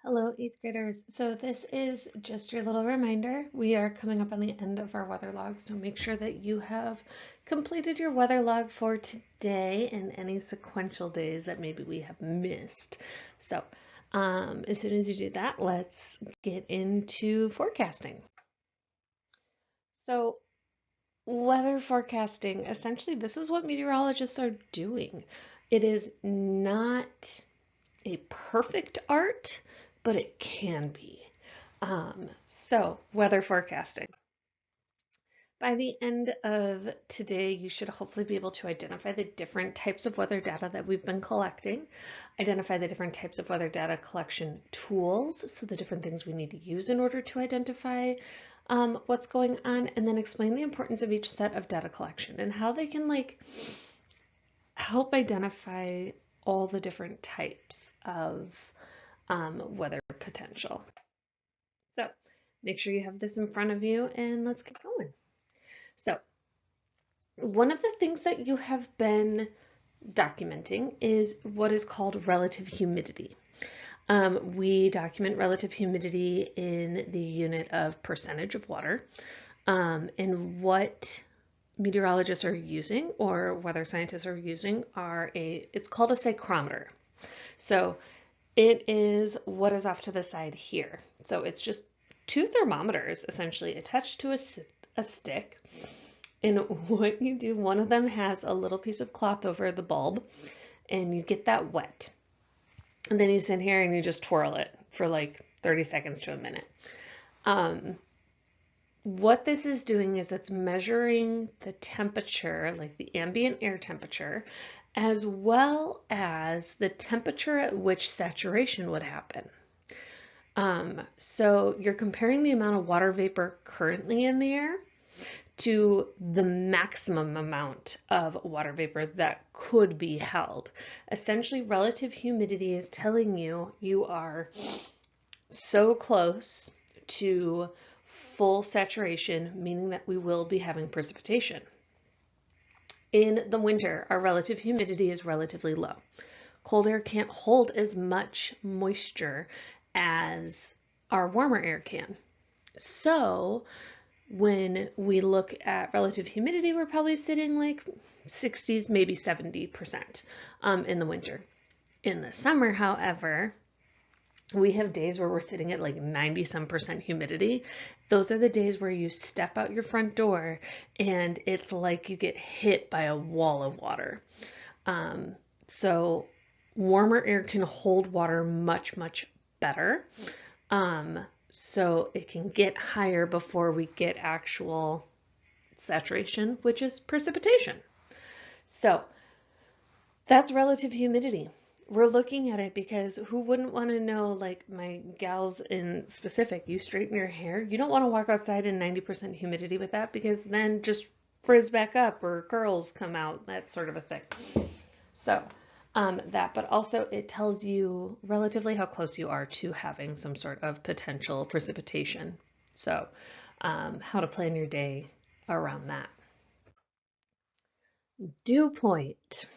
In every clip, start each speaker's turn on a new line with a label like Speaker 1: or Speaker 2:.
Speaker 1: Hello, eighth graders. So this is just your little reminder. We are coming up on the end of our weather log, so make sure that you have completed your weather log for today and any sequential days that maybe we have missed. So as soon as you do that, let's get into forecasting. So weather forecasting, essentially, this is what meteorologists are doing. It is not a perfect art, but it can be. So weather forecasting. By the end of today, you should hopefully be able to identify the different types of weather data that we've been collecting, identify the different types of weather data collection tools, so the different things we need to use in order to identify what's going on, and then explain the importance of each set of data collection and how they can help identify all the different types of weather potential. So make sure you have this in front of you and let's get going. So one of the things that you have been documenting is what is called relative humidity. We document relative humidity in the unit of percentage of water. And what meteorologists are using or weather scientists are using it's called a psychrometer. So it is what is off to the side here. So it's just two thermometers essentially attached to a stick. And what you do, one of them has a little piece of cloth over the bulb and you get that wet. And then you sit here and you just twirl it for like 30 seconds to a minute. What this is doing is it's measuring the temperature, like the ambient air temperature, as well as the temperature at which saturation would happen. So you're comparing the amount of water vapor currently in the air to the maximum amount of water vapor that could be held. Essentially, relative humidity is telling you you are so close to full saturation, meaning that we will be having precipitation. In the winter, our relative humidity is relatively low. Cold air can't hold as much moisture as our warmer air can. So when we look at relative humidity, we're probably sitting like 60s, maybe 70% in the winter. In the summer, however, we have days where we're sitting at like 90% humidity. Those are the days where you step out your front door and it's like you get hit by a wall of water. So warmer air can hold water much, much better. So it can get higher before we get actual saturation, which is precipitation. So that's relative humidity. We're looking at it because who wouldn't want to know, like my gals in specific, you straighten your hair. You don't want to walk outside in 90% humidity with that because then just frizz back up or curls come out, that sort of a thing. So but also it tells you relatively how close you are to having some sort of potential precipitation. So how to plan your day around that. Dew point.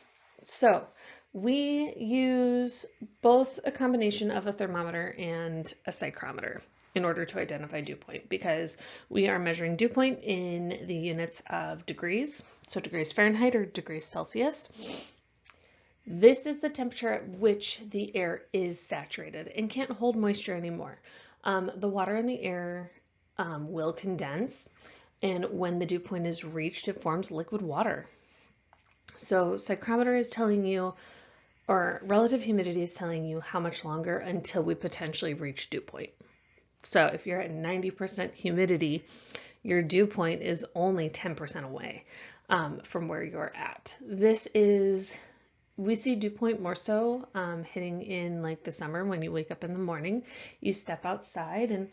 Speaker 1: So we use both a combination of a thermometer and a psychrometer in order to identify dew point because we are measuring dew point in the units of degrees, so degrees Fahrenheit or degrees Celsius. This is the temperature at which the air is saturated and can't hold moisture anymore. The water in the air will condense, and when the dew point is reached, it forms liquid water. So psychrometer is telling you, or relative humidity is telling you how much longer until we potentially reach dew point. So if you're at 90% humidity, your dew point is only 10% away from where you're at. We see dew point more so hitting in like the summer when you wake up in the morning, you step outside and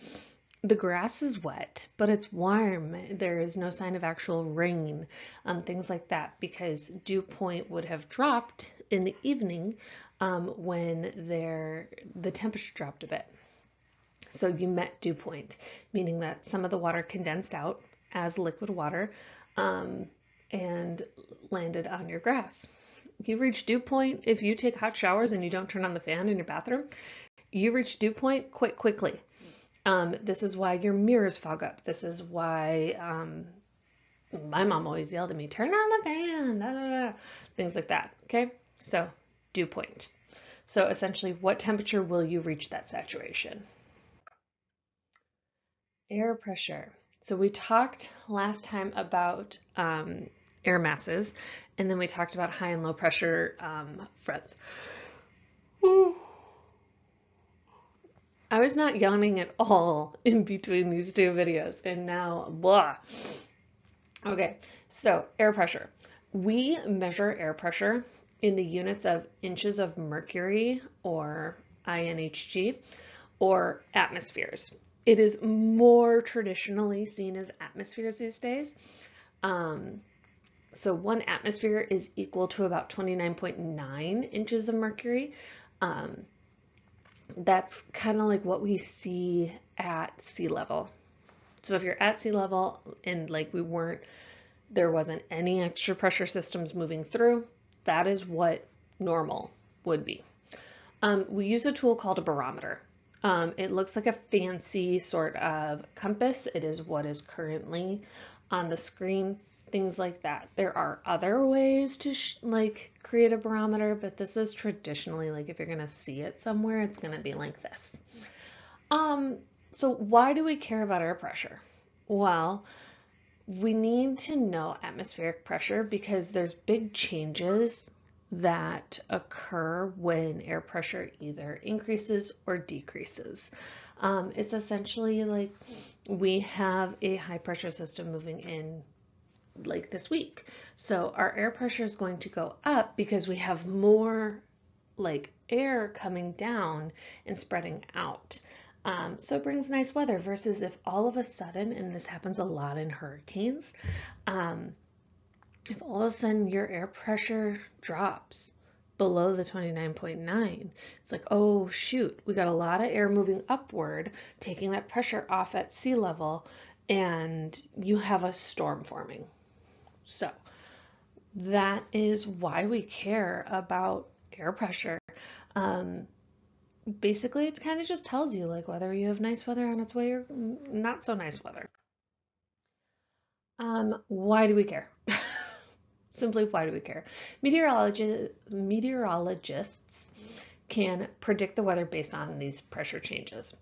Speaker 1: the grass is wet, but it's warm. There is no sign of actual rain, things like that, because dew point would have dropped in the evening when the temperature dropped a bit. So you met dew point, meaning that some of the water condensed out as liquid water and landed on your grass. You reach dew point if you take hot showers and you don't turn on the fan in your bathroom. You reach dew point quite quickly. This is why your mirrors fog up. This is why my mom always yelled at me, turn on the fan, da, da, da, things like that. Okay, so dew point. So essentially, what temperature will you reach that saturation? Air pressure. So we talked last time about air masses, and then we talked about high and low pressure fronts. I was not yawning at all in between these two videos, and now blah. Okay, so air pressure. We measure air pressure in the units of inches of mercury, or INHG, or atmospheres. It is more traditionally seen as atmospheres these days. So 1 atmosphere is equal to about 29.9 inches of mercury. That's kind of like what we see at sea level. So if you're at sea level and like there wasn't any extra pressure systems moving through, that is what normal would be. We use a tool called a barometer. It looks like a fancy sort of compass. It is what is currently on the screen, things like that. There are other ways to create a barometer, but this is traditionally, like, if you're going to see it somewhere, it's going to be like this. So why do we care about air pressure? Well, we need to know atmospheric pressure because there's big changes that occur when air pressure either increases or decreases. It's essentially like we have a high pressure system moving in like this week. So our air pressure is going to go up because we have more like air coming down and spreading out. So it brings nice weather versus if all of a sudden, and this happens a lot in hurricanes, if all of a sudden your air pressure drops below the 29.9, it's like, oh shoot, we got a lot of air moving upward, taking that pressure off at sea level, and you have a storm forming. So that is why we care about air pressure. Basically, it kind of just tells you like whether you have nice weather on its way or not so nice weather. Why do we care? Simply, why do we care? Meteorologists can predict the weather based on these pressure changes.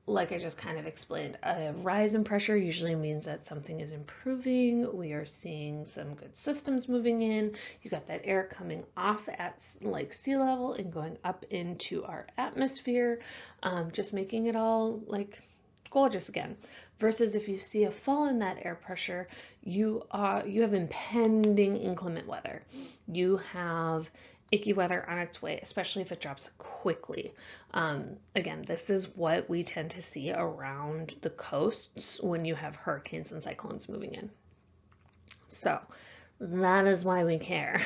Speaker 1: Like I just kind of explained, a rise in pressure usually means that something is improving. We are seeing some good systems moving in. You got that air coming off at like sea level and going up into our atmosphere, just making it all like gorgeous again. Versus if you see a fall in that air pressure, you have impending inclement weather. You have icky weather on its way, especially if it drops quickly. Again, this is what we tend to see around the coasts when you have hurricanes and cyclones moving in. So that is why we care.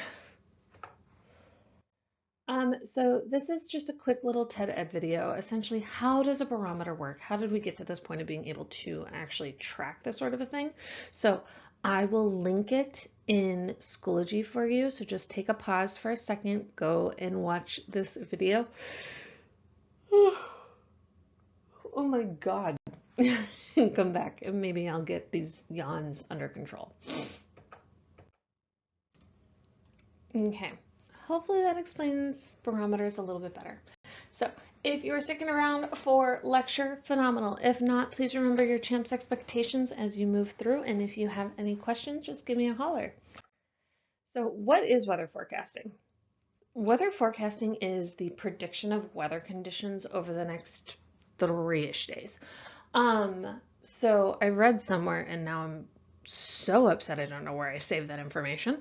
Speaker 1: So this is just a quick little TED Ed video. Essentially, how does a barometer work? How did we get to this point of being able to actually track this sort of a thing? So I will link it in Schoology for you. So just take a pause for a second, go and watch this video. Oh my God. And come back and maybe I'll get these yawns under control. Okay. Hopefully that explains barometers a little bit better. So if you're sticking around for lecture, phenomenal. If not, please remember your CHAMPS expectations as you move through. And if you have any questions, just give me a holler. So what is weather forecasting? Weather forecasting is the prediction of weather conditions over the next 3-ish days. So I read somewhere and now I'm so upset I don't know where I saved that information.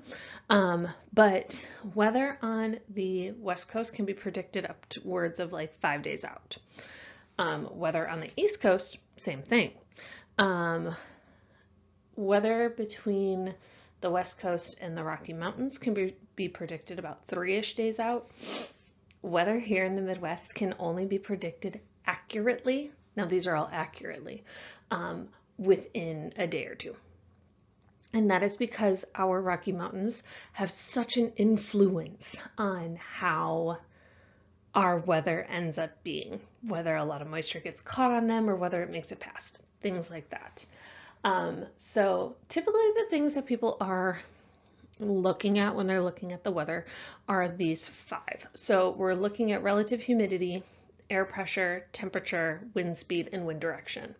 Speaker 1: But weather on the West Coast can be predicted upwards of like 5 days out. Weather on the East Coast, same thing. Weather between the West Coast and the Rocky Mountains can be predicted about 3-ish days out. Weather here in the Midwest can only be predicted accurately. Now these are all accurately within a day or two. And that is because our Rocky Mountains have such an influence on how our weather ends up being, whether a lot of moisture gets caught on them or whether it makes it past, things like that. So typically the things that people are looking at when they're looking at the weather are these 5. So we're looking at relative humidity, air pressure, temperature, wind speed, and wind direction.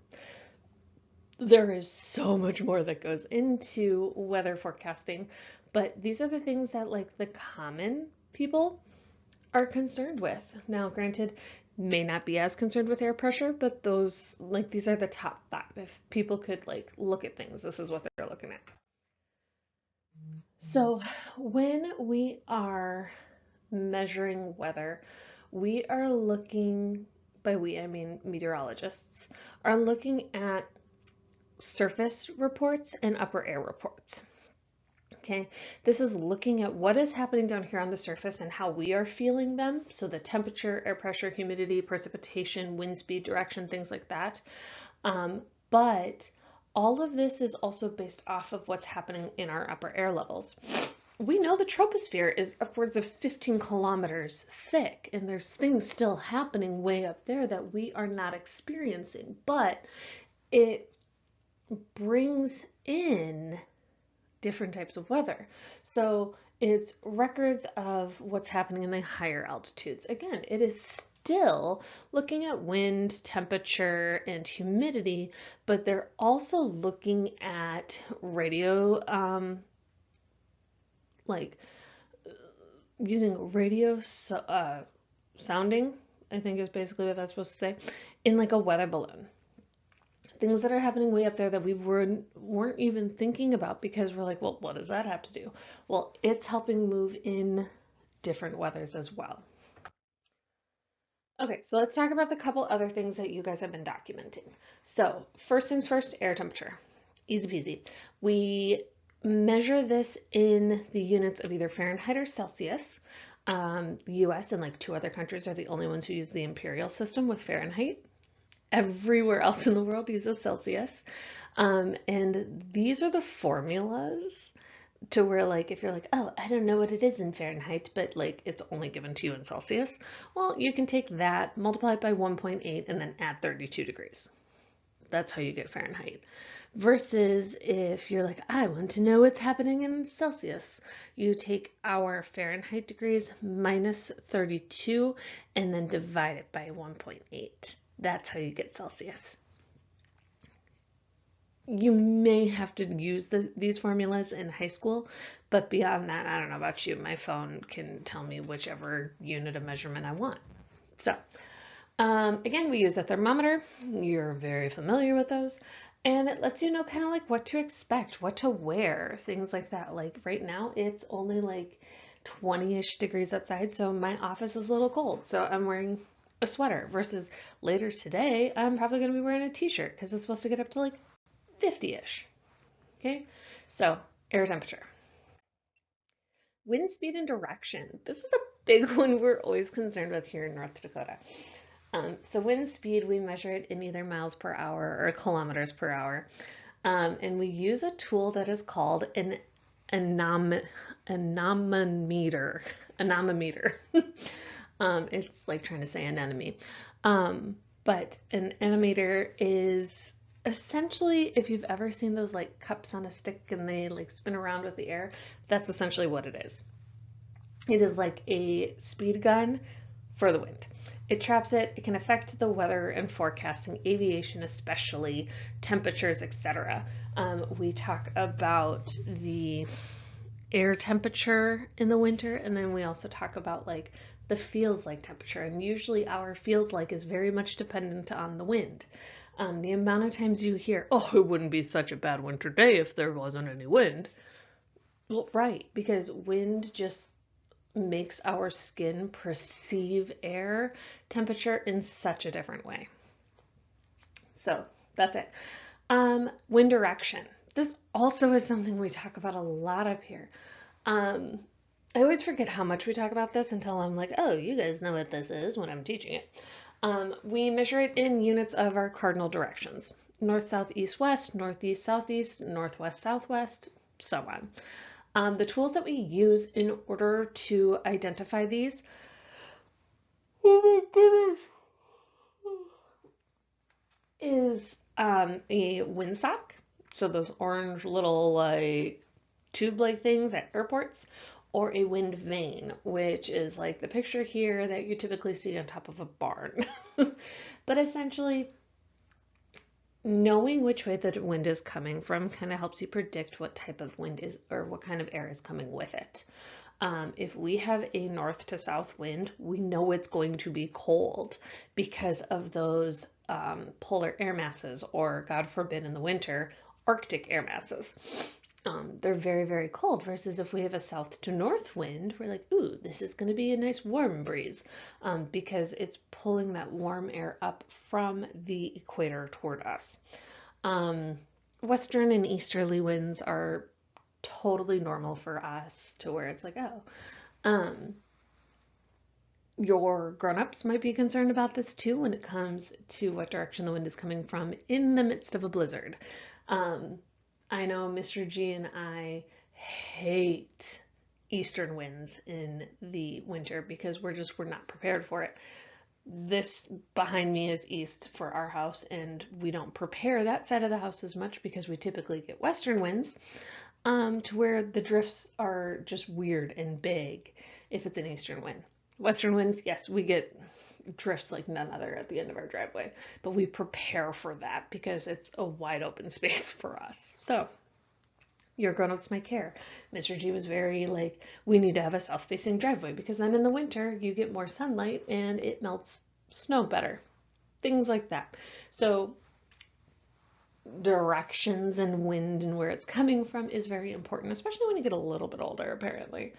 Speaker 1: There is so much more that goes into weather forecasting, but these are the things that like the common people are concerned with. Now, granted, may not be as concerned with air pressure, but those, like, these are the top 5. If people could like look at things, this is what they're looking at. So when we are measuring weather, we are looking, by we I mean meteorologists, are looking at surface reports and upper air reports. Okay, this is looking at what is happening down here on the surface and how we are feeling them. So the temperature, air pressure, humidity, precipitation, wind speed, direction, things like that. But all of this is also based off of what's happening in our upper air levels. We know the troposphere is upwards of 15 kilometers thick, and there's things still happening way up there that we are not experiencing, but it brings in different types of weather. So it's records of what's happening in the higher altitudes. Again, it is still looking at wind, temperature, and humidity, but they're also looking at radio, like using radio sounding, I think is basically what that's supposed to say, in like a weather balloon. Things that are happening way up there that we weren't even thinking about because we're like, well, what does that have to do? Well, it's helping move in different weathers as well. Okay, so let's talk about the couple other things that you guys have been documenting. So first things first, air temperature. Easy peasy. We measure this in the units of either Fahrenheit or Celsius. The US and like 2 other countries are the only ones who use the imperial system with Fahrenheit. Everywhere else in the world uses Celsius. And these are the formulas to where like, if you're like, oh, I don't know what it is in Fahrenheit, but like it's only given to you in Celsius. Well, you can take that, multiply it by 1.8 and then add 32 degrees. That's how you get Fahrenheit. Versus if you're like, I want to know what's happening in Celsius, you take our Fahrenheit degrees minus 32 and then divide it by 1.8. That's how you get Celsius. You may have to use these formulas in high school, but beyond that, I don't know about you, my phone can tell me whichever unit of measurement I want. So again, we use a thermometer. You're very familiar with those. And it lets you know kind of like what to expect, what to wear, things like that. Like right now, it's only like 20-ish degrees outside, so my office is a little cold. So I'm wearing a sweater versus later today, I'm probably going to be wearing a t-shirt because it's supposed to get up to like 50-ish. Okay, so air temperature. Wind speed and direction. This is a big one we're always concerned with here in North Dakota. So wind speed, we measure it in either miles per hour or kilometers per hour. And we use a tool that is called an anemometer. It's like trying to say anemone. But an anemometer is essentially, if you've ever seen those like cups on a stick and they like spin around with the air, that's essentially what it is. It is like a speed gun for the wind. It traps it. It can affect the weather and forecasting, aviation especially, temperatures, etc. We talk about the air temperature in the winter, and then we also talk about like the feels like temperature, and usually our feels like is very much dependent on the wind. The amount of times you hear, oh, it wouldn't be such a bad winter day if there wasn't any wind. Well, right, because wind just makes our skin perceive air temperature in such a different way. So that's it. Wind direction. This also is something we talk about a lot up here. I always forget how much we talk about this until I'm like, oh, you guys know what this is when I'm teaching it. We measure it in units of our cardinal directions. North, south, east, west, northeast, southeast, northwest, southwest, so on. The tools that we use in order to identify these Oh my goodness. Is a windsock. So those orange little like tube-like things at airports, or a wind vane, which is like the picture here that you typically see on top of a barn. But essentially, knowing which way the wind is coming from kind of helps you predict what type of wind is or what kind of air is coming with it. If we have a north to south wind, we know it's going to be cold because of those polar air masses, or God forbid in the winter, Arctic air masses. They're very, very cold, versus if we have a south to north wind, we're like, ooh, this is going to be a nice warm breeze, because it's pulling that warm air up from the equator toward us. Western and easterly winds are totally normal for us, to where it's like, oh, your grown-ups might be concerned about this too when it comes to what direction the wind is coming from in the midst of a blizzard. I know Mr. G and I hate eastern winds in the winter because we're not prepared for it. This behind me is east for our house, and we don't prepare that side of the house as much because we typically get western winds, to where the drifts are just weird and big if it's an eastern wind. Western winds, yes, we get drifts like none other at the end of our driveway, but we prepare for that because it's a wide open space for us. So your grown-ups might care. Mr. G was very like, we need to have a south-facing driveway because then in the winter you get more sunlight and it melts snow better. Things like that. So directions and wind and where it's coming from is very important, especially when you get a little bit older, apparently.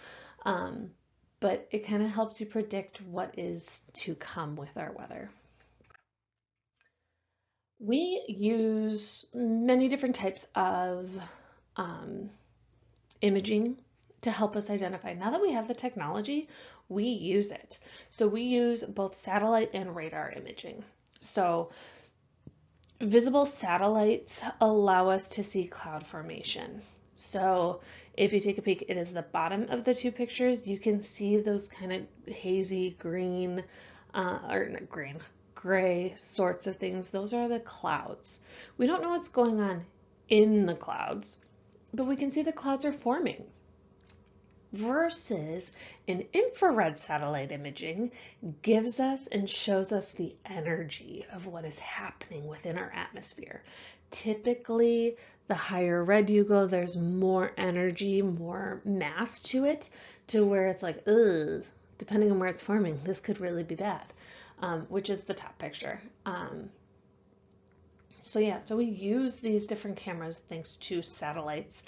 Speaker 1: But it kind of helps you predict what is to come with our weather. We use many different types of imaging to help us identify. Now that we have the technology, we use it. So we use both satellite and radar imaging. So visible satellites allow us to see cloud formation. So if you take a peek, it is the bottom of the two pictures. You can see those kind of hazy green, or not green, gray sorts of things. Those are the clouds. We don't know what's going on in the clouds, but we can see the clouds are forming. Versus an infrared satellite imaging gives us and shows us the energy of what is happening within our atmosphere. Typically, the higher red you go, there's more energy, more mass to it, to where it's like, ugh, depending on where it's forming, this could really be bad, which is the top picture. So we use these different cameras thanks to satellites,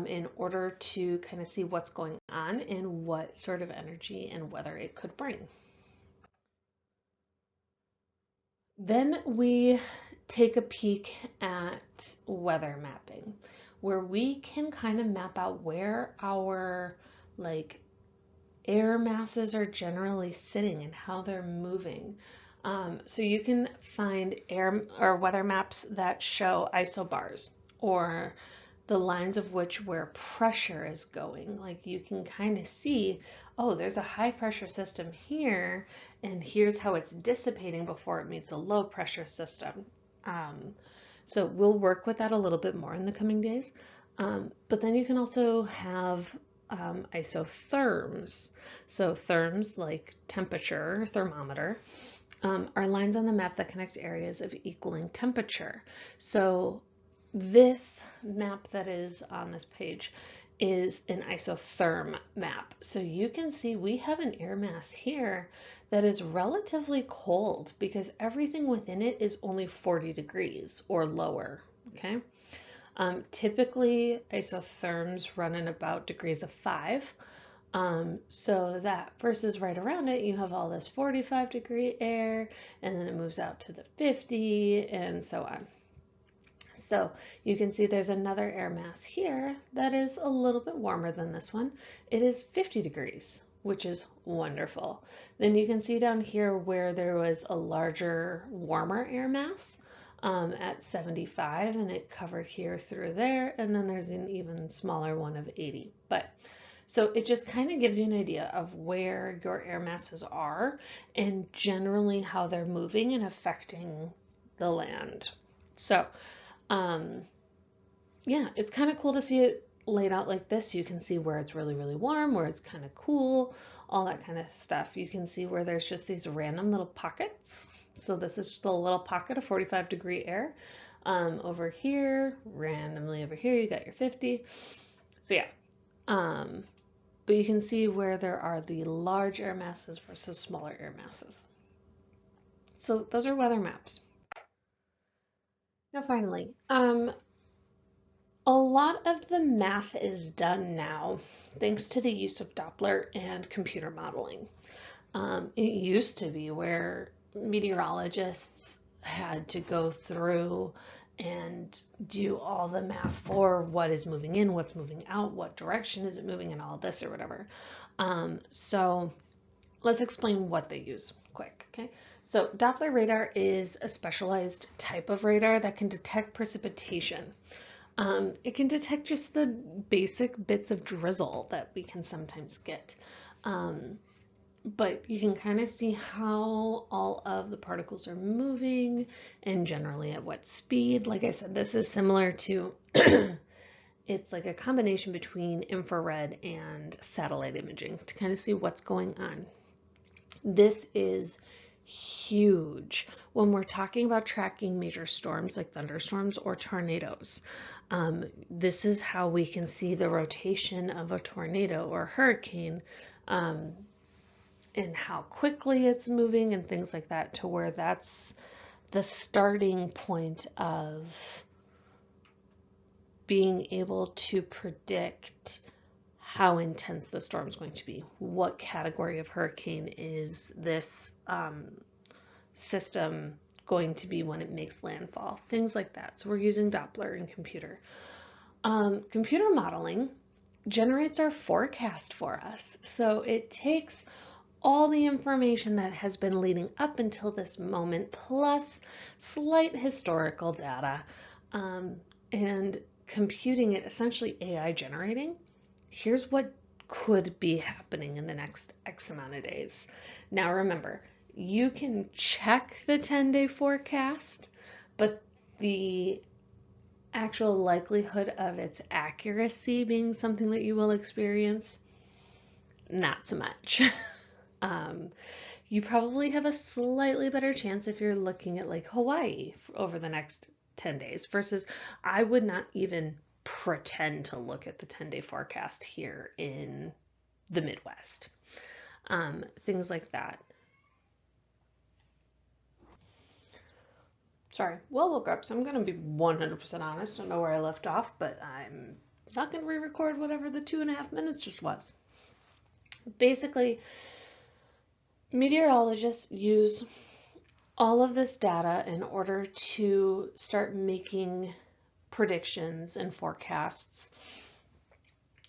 Speaker 1: in order to kind of see what's going on and what sort of energy and weather it could bring. Then we take a peek at weather mapping, where we can kind of map out where our like air masses are generally sitting and how they're moving. So you can find air or weather maps that show isobars, or the lines of which where pressure is going. Like you can kind of see, oh, there's a high pressure system here, and here's how it's dissipating before it meets a low pressure system. So we'll work with that a little bit more in the coming days. But then you can also have isotherms. So therms, like temperature, thermometer, are lines on the map that connect areas of equaling temperature. So this map that is on this page is an isotherm map. So you can see we have an air mass here that is relatively cold because everything within it is only 40 degrees or lower, okay? Typically, isotherms run in about degrees of 5. So that versus right around it, you have all this 45-degree air, and then it moves out to the 50 and so on. So you can see there's another air mass here that is a little bit warmer than this one. It is 50 degrees, which is wonderful. Then you can see down here where there was a larger, warmer air mass at 75, and it covered here through there, and then there's an even smaller one of 80. But So it just kind of gives you an idea of where your air masses are and generally how they're moving and affecting the land. So, um, yeah, it's kind of cool to see it laid out like this. You can see where it's really, really warm, where it's kind of cool, all that kind of stuff. You can see where there's just these random little pockets. So this is just a little pocket of 45-degree air. Over here, randomly over here, you got your 50. So yeah, but you can see where there are the large air masses versus smaller air masses. So those are weather maps. Now finally, a lot of the math is done now thanks to the use of Doppler and computer modeling. It used to be where meteorologists had to go through and do all the math for what is moving in, what's moving out, what direction is it moving in, all this or whatever. So let's explain what they use quick, okay? So Doppler radar is a specialized type of radar that can detect precipitation. It can detect just the basic bits of drizzle that we can sometimes get. But you can kind of see how all of the particles are moving and generally at what speed. Like I said, this is similar to, it's like a combination between infrared and satellite imaging to kind of see what's going on. This is huge when we're talking about tracking major storms like thunderstorms or tornadoes. This is how we can see the rotation of a tornado or hurricane, and how quickly it's moving and things like that, to where that's the starting point of being able to predict how intense the storm is going to be. What category of hurricane is this system going to be when it makes landfall? Things like that. So we're using Doppler and computer. Computer modeling generates our forecast for us. So it takes all the information that has been leading up until this moment, plus slight historical data, and computing it, essentially AI generating. Here's what could be happening in the next X amount of days. Now remember, you can check the 10-day forecast, but the actual likelihood of its accuracy being something that you will experience, not so much. You probably have a slightly better chance if you're looking at like Hawaii over the next 10 days versus I would not even pretend to look at the 10-day forecast here in the Midwest. Things like that. Sorry, well, woke up, so I'm going to be 100% honest. I don't know where I left off, but I'm not going to re-record whatever the 2.5 minutes just was. Basically, meteorologists use all of this data in order to start making predictions and forecasts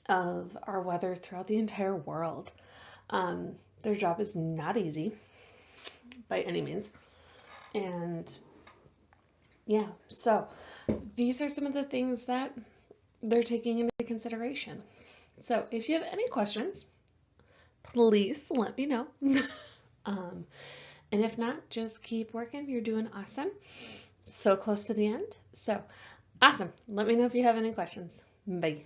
Speaker 1: of our weather throughout the entire world. Their job is not easy by any means. And yeah, so these are some of the things that they're taking into consideration. So if you have any questions, please let me know. And if not, just keep working. You're doing awesome. So close to the end. So awesome. Let me know if you have any questions. Bye.